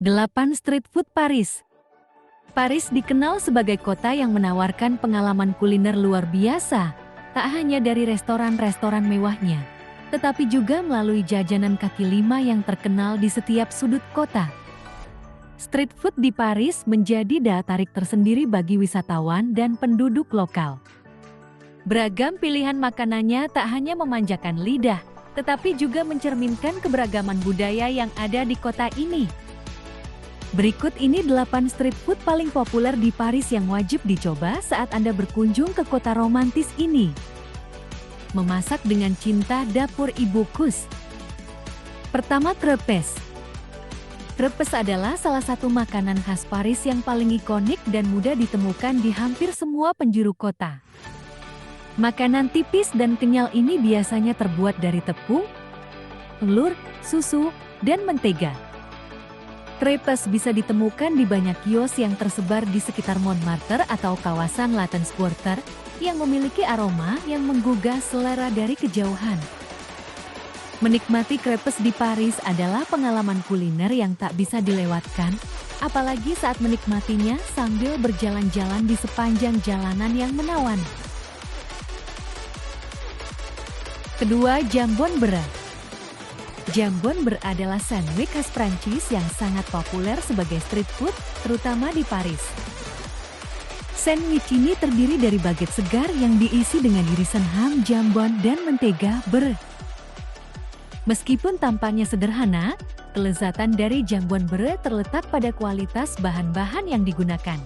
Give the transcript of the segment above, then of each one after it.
8 Street Food Paris. Paris dikenal sebagai kota yang menawarkan pengalaman kuliner luar biasa, tak hanya dari restoran-restoran mewahnya, tetapi juga melalui jajanan kaki lima yang terkenal di setiap sudut kota. Street food di Paris menjadi daya tarik tersendiri bagi wisatawan dan penduduk lokal. Beragam pilihan makanannya tak hanya memanjakan lidah, tetapi juga mencerminkan keberagaman budaya yang ada di kota ini. Berikut ini 8 street food paling populer di Paris yang wajib dicoba saat Anda berkunjung ke kota romantis ini. Memasak dengan cinta dapur Ibu Kus. Pertama, crepes. Crepes adalah salah satu makanan khas Paris yang paling ikonik dan mudah ditemukan di hampir semua penjuru kota. Makanan tipis dan kenyal ini biasanya terbuat dari tepung, telur, susu, dan mentega. Crepes bisa ditemukan di banyak kios yang tersebar di sekitar Montmartre atau kawasan Latence Quarter yang memiliki aroma yang menggugah selera dari kejauhan. Menikmati crepes di Paris adalah pengalaman kuliner yang tak bisa dilewatkan, apalagi saat menikmatinya sambil berjalan-jalan di sepanjang jalanan yang menawan. Kedua, jambon beurre. Jambon beurre adalah sandwich khas Prancis yang sangat populer sebagai street food, terutama di Paris. Sandwich ini terdiri dari baguette segar yang diisi dengan irisan ham, jambon, dan mentega beurre. Meskipun tampaknya sederhana, kelezatan dari jambon beurre terletak pada kualitas bahan-bahan yang digunakan.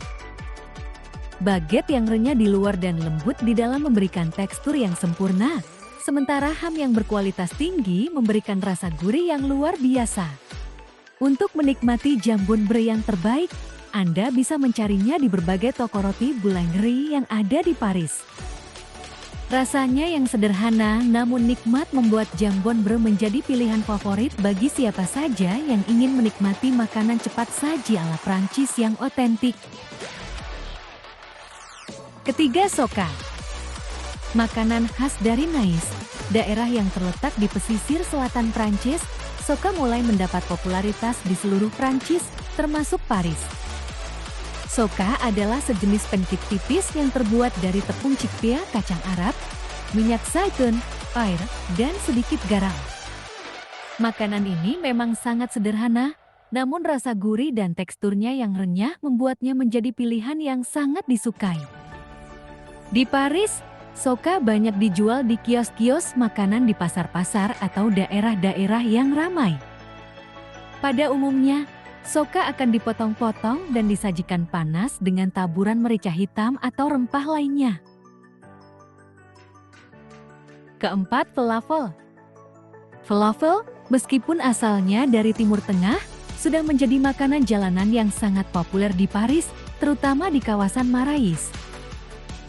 Baguette yang renyah di luar dan lembut di dalam memberikan tekstur yang sempurna. Sementara ham yang berkualitas tinggi memberikan rasa gurih yang luar biasa. Untuk menikmati jambon beurre yang terbaik, Anda bisa mencarinya di berbagai toko roti boulangerie yang ada di Paris. Rasanya yang sederhana namun nikmat membuat jambon beurre menjadi pilihan favorit bagi siapa saja yang ingin menikmati makanan cepat saji ala Prancis yang otentik. Ketiga, soka. Makanan khas dari Nice, daerah yang terletak di pesisir selatan Prancis. Soka mulai mendapat popularitas di seluruh Prancis, termasuk Paris. Soka adalah sejenis pancake tipis yang terbuat dari tepung chickpea, kacang Arab, minyak zaitun, air, dan sedikit garam. Makanan ini memang sangat sederhana, namun rasa gurih dan teksturnya yang renyah membuatnya menjadi pilihan yang sangat disukai. Di Paris, soka banyak dijual di kios-kios makanan di pasar-pasar atau daerah-daerah yang ramai. Pada umumnya, soka akan dipotong-potong dan disajikan panas dengan taburan merica hitam atau rempah lainnya. Keempat, falafel. Falafel, meskipun asalnya dari Timur Tengah, sudah menjadi makanan jalanan yang sangat populer di Paris, terutama di kawasan Marais.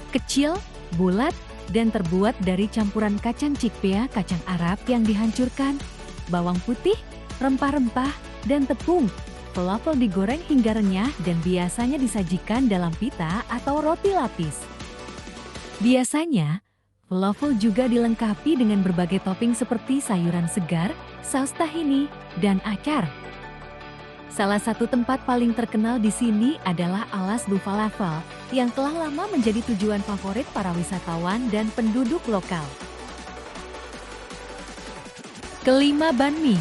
Kecil, bulat, dan terbuat dari campuran kacang chickpea, kacang Arab yang dihancurkan, bawang putih, rempah-rempah, dan tepung. Falafel digoreng hingga renyah dan biasanya disajikan dalam pita atau roti lapis. Biasanya, falafel juga dilengkapi dengan berbagai topping seperti sayuran segar, saus tahini, dan acar. Salah satu tempat paling terkenal di sini adalah Alas du Falafel, yang telah lama menjadi tujuan favorit para wisatawan dan penduduk lokal. Kelima, banh mi.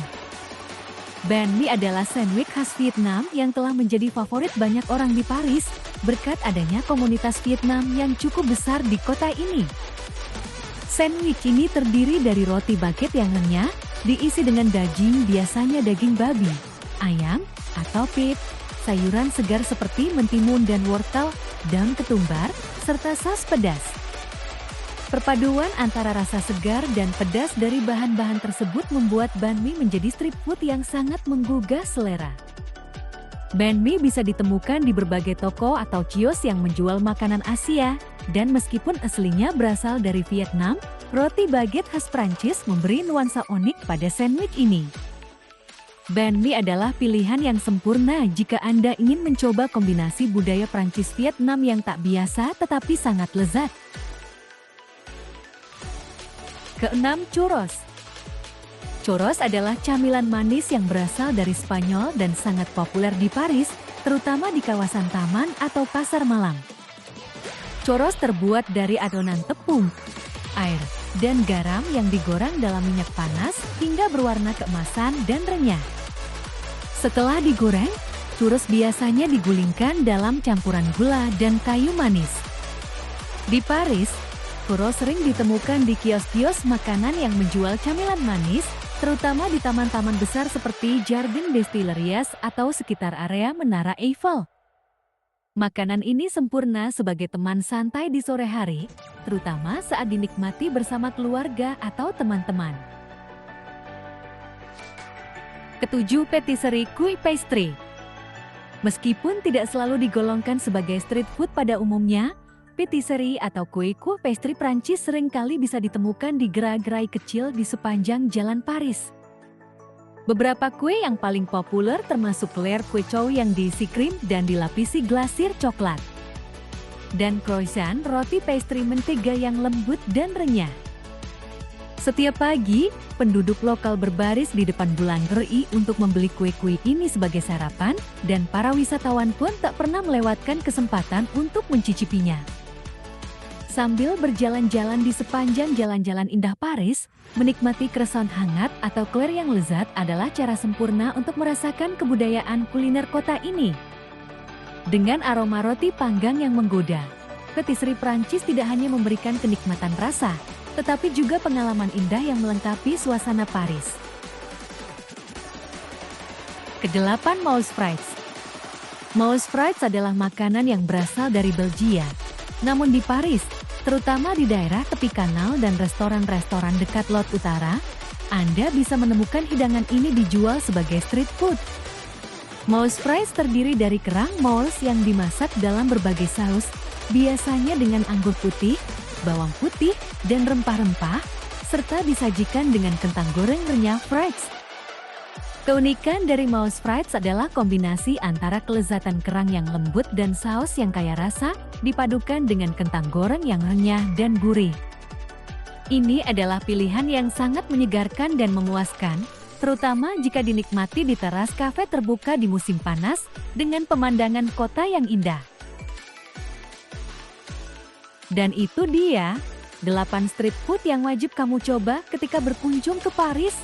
Banh mi adalah sandwich khas Vietnam yang telah menjadi favorit banyak orang di Paris, berkat adanya komunitas Vietnam yang cukup besar di kota ini. Sandwich ini terdiri dari roti baguette yang renyah, diisi dengan daging, biasanya daging babi, ayam, atau beef, sayuran segar seperti mentimun dan wortel, daun ketumbar, serta saus pedas. Perpaduan antara rasa segar dan pedas dari bahan-bahan tersebut membuat banh mi menjadi street food yang sangat menggugah selera. Banh mi bisa ditemukan di berbagai toko atau kios yang menjual makanan Asia, dan meskipun aslinya berasal dari Vietnam, roti baguette khas Prancis memberi nuansa unik pada sandwich ini. Banh mi adalah pilihan yang sempurna jika Anda ingin mencoba kombinasi budaya Prancis-Vietnam yang tak biasa tetapi sangat lezat. Keenam, churros. Churros adalah camilan manis yang berasal dari Spanyol dan sangat populer di Paris, terutama di kawasan taman atau pasar malam. Churros terbuat dari adonan tepung, air, dan garam yang digoreng dalam minyak panas hingga berwarna keemasan dan renyah. Setelah digoreng, churros biasanya digulingkan dalam campuran gula dan kayu manis. Di Paris, churros sering ditemukan di kios-kios makanan yang menjual camilan manis, terutama di taman-taman besar seperti Jardin des Tuileries atau sekitar area Menara Eiffel. Makanan ini sempurna sebagai teman santai di sore hari, terutama saat dinikmati bersama keluarga atau teman-teman. Ketujuh, patisserie kue pastry. Meskipun tidak selalu digolongkan sebagai street food pada umumnya, patisserie atau kue pastry Prancis seringkali bisa ditemukan di gerai-gerai kecil di sepanjang jalan Paris. Beberapa kue yang paling populer termasuk Claire kue chow yang diisi krim dan dilapisi glasir coklat. Dan croissant, roti pastry mentega yang lembut dan renyah. Setiap pagi, penduduk lokal berbaris di depan boulangerie untuk membeli kue-kue ini sebagai sarapan, dan para wisatawan pun tak pernah melewatkan kesempatan untuk mencicipinya. Sambil berjalan-jalan di sepanjang jalan-jalan indah Paris, menikmati croissant hangat atau Claire yang lezat adalah cara sempurna untuk merasakan kebudayaan kuliner kota ini. Dengan aroma roti panggang yang menggoda, patisserie Prancis tidak hanya memberikan kenikmatan rasa, tetapi juga pengalaman indah yang melengkapi suasana Paris. Kedelapan, Moules Frites. Moules Frites adalah makanan yang berasal dari Belgia. Namun di Paris, terutama di daerah tepi kanal dan restoran-restoran dekat Lot Utara, Anda bisa menemukan hidangan ini dijual sebagai street food. Moules Frites terdiri dari kerang moules yang dimasak dalam berbagai saus, biasanya dengan anggur putih, bawang putih, dan rempah-rempah, serta disajikan dengan kentang goreng renyah frites. Keunikan dari Moules Frites adalah kombinasi antara kelezatan kerang yang lembut dan saus yang kaya rasa, dipadukan dengan kentang goreng yang renyah dan gurih. Ini adalah pilihan yang sangat menyegarkan dan memuaskan, terutama jika dinikmati di teras kafe terbuka di musim panas dengan pemandangan kota yang indah. Dan itu dia, 8 street food yang wajib kamu coba ketika berkunjung ke Paris.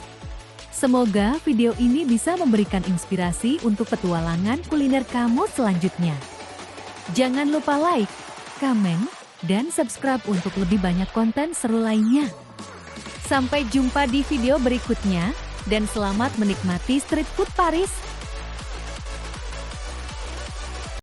Semoga video ini bisa memberikan inspirasi untuk petualangan kuliner kamu selanjutnya. Jangan lupa like, komen, dan subscribe untuk lebih banyak konten seru lainnya. Sampai jumpa di video berikutnya, dan selamat menikmati street food Paris.